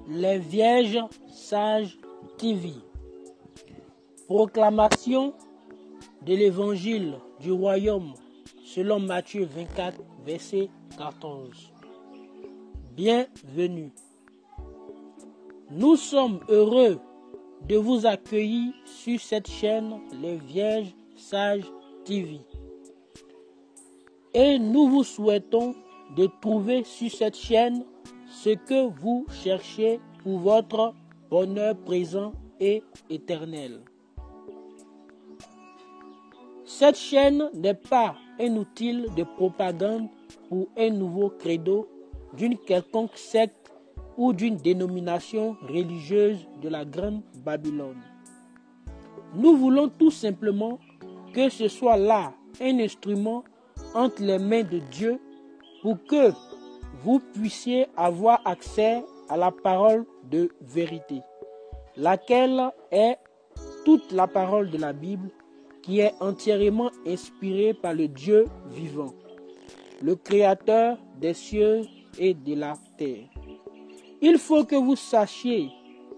Les Vierges Sages TV. Proclamation de l'Évangile du Royaume selon Matthieu 24, verset 14. Bienvenue. Nous sommes heureux de vous accueillir sur cette chaîne Les Vierges Sages TV. Et nous vous souhaitons de trouver sur cette chaîne ce que vous cherchez pour votre bonheur présent et éternel. Cette chaîne n'est pas un outil de propagande pour un nouveau credo d'une quelconque secte ou d'une dénomination religieuse de la Grande Babylone. Nous voulons tout simplement que ce soit là un instrument entre les mains de Dieu pour que vous puissiez avoir accès à la parole de vérité, laquelle est toute la parole de la Bible qui est entièrement inspirée par le Dieu vivant, le Créateur des cieux et de la terre. Il faut que vous sachiez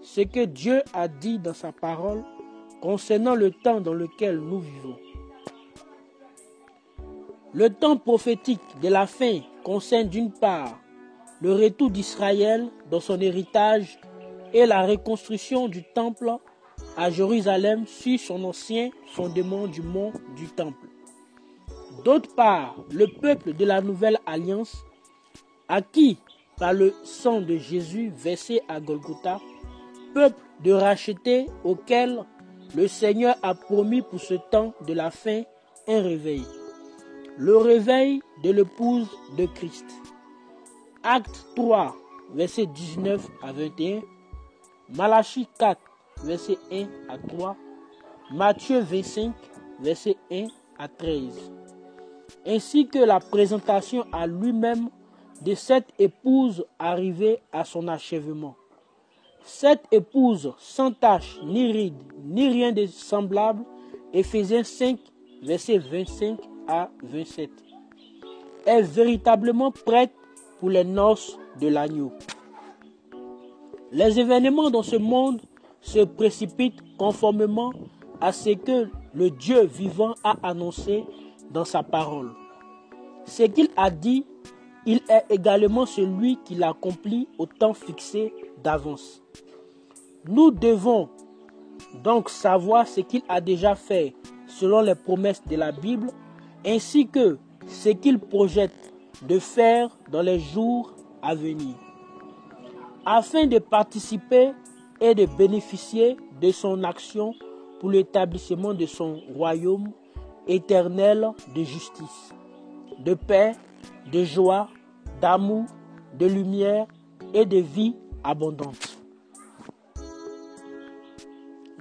ce que Dieu a dit dans sa parole concernant le temps dans lequel nous vivons. Le temps prophétique de la fin concerne d'une part le retour d'Israël dans son héritage et la reconstruction du temple à Jérusalem sur son ancien fondement du mont du temple. D'autre part, le peuple de la nouvelle alliance, acquis par le sang de Jésus versé à Golgotha, peuple de rachetés auquel le Seigneur a promis pour ce temps de la fin un réveil. Le réveil de l'épouse de Christ. Acte 3, versets 19 à 21. Malachie 4, versets 1 à 3. Matthieu 25, versets 1 à 13. Ainsi que la présentation à lui-même de cette épouse arrivée à son achèvement. Cette épouse sans tache, ni ride, ni rien de semblable, Éphésiens 5, versets 25 à 27, est véritablement prête pour les noces de l'agneau. Les événements dans ce monde se précipitent conformément à ce que le Dieu vivant a annoncé dans sa parole. Ce qu'il a dit, il est également celui qui l'accomplit au temps fixé d'avance. Nous devons donc savoir ce qu'il a déjà fait selon les promesses de la Bible, ainsi que ce qu'il projette de faire dans les jours à venir, afin de participer et de bénéficier de son action pour l'établissement de son royaume éternel de justice, de paix, de joie, d'amour, de lumière et de vie abondante.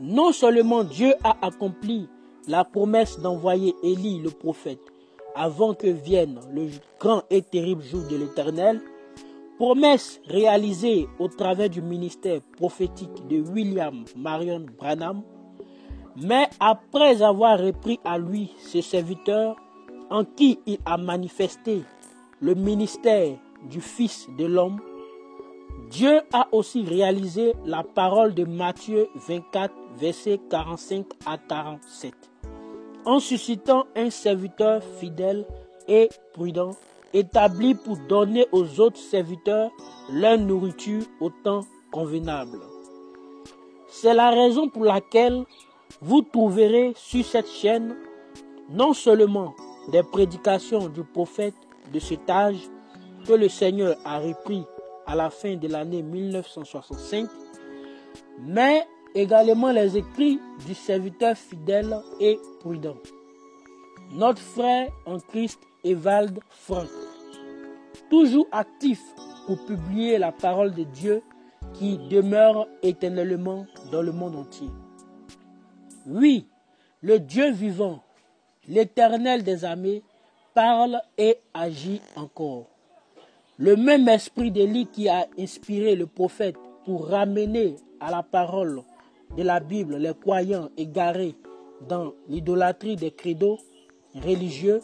Non seulement Dieu a accompli la promesse d'envoyer Élie le prophète avant que vienne le grand et terrible jour de l'Éternel, promesse réalisée au travers du ministère prophétique de William Marion Branham, mais après avoir repris à lui ses serviteurs en qui il a manifesté le ministère du Fils de l'homme, Dieu a aussi réalisé la parole de Matthieu 24, versets 45 à 47, en suscitant un serviteur fidèle et prudent, établi pour donner aux autres serviteurs leur nourriture au temps convenable. C'est la raison pour laquelle vous trouverez sur cette chaîne non seulement des prédications du prophète de cet âge que le Seigneur a repris à la fin de l'année 1965, mais également les écrits du serviteur fidèle et prudent, notre frère en Christ Evald Frank, toujours actif pour publier la parole de Dieu qui demeure éternellement dans le monde entier. Oui, le Dieu vivant, l'Éternel des armées, parle et agit encore. Le même esprit d'Élie qui a inspiré le prophète pour ramener à la parole de la Bible les croyants égarés dans l'idolâtrie des credos religieux,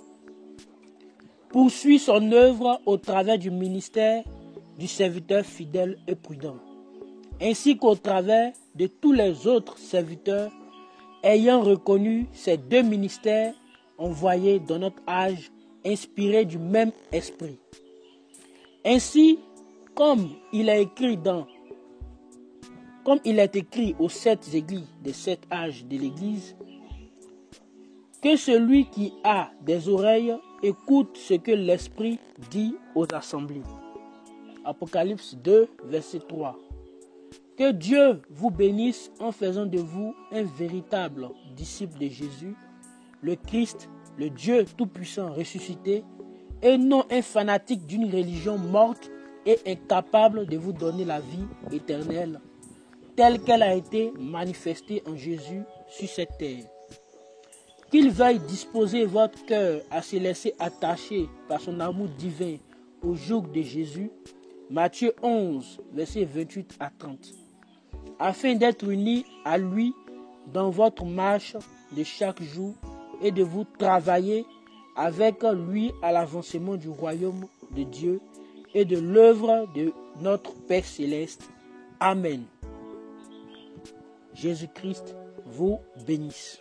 poursuit son œuvre au travers du ministère du serviteur fidèle et prudent. ainsi qu'au travers de tous les autres serviteurs, ayant reconnu ces deux ministères envoyés dans notre âge, inspirés du même esprit. Ainsi, comme il est écrit aux 7 églises des 7 âges de l'Église, que celui qui a des oreilles écoute ce que l'Esprit dit aux assemblées. Apocalypse 2, verset 3. Que Dieu vous bénisse en faisant de vous un véritable disciple de Jésus, le Christ, le Dieu Tout-Puissant ressuscité, et non un fanatique d'une religion morte et incapable de vous donner la vie éternelle, telle qu'elle a été manifestée en Jésus sur cette terre. Qu'il veuille disposer votre cœur à se laisser attacher par son amour divin au joug de Jésus, Matthieu 11, versets 28 à 30, afin d'être unis à lui dans votre marche de chaque jour et de vous travailler avec lui à l'avancement du royaume de Dieu et de l'œuvre de notre Père céleste. Amen. Jésus-Christ vous bénisse.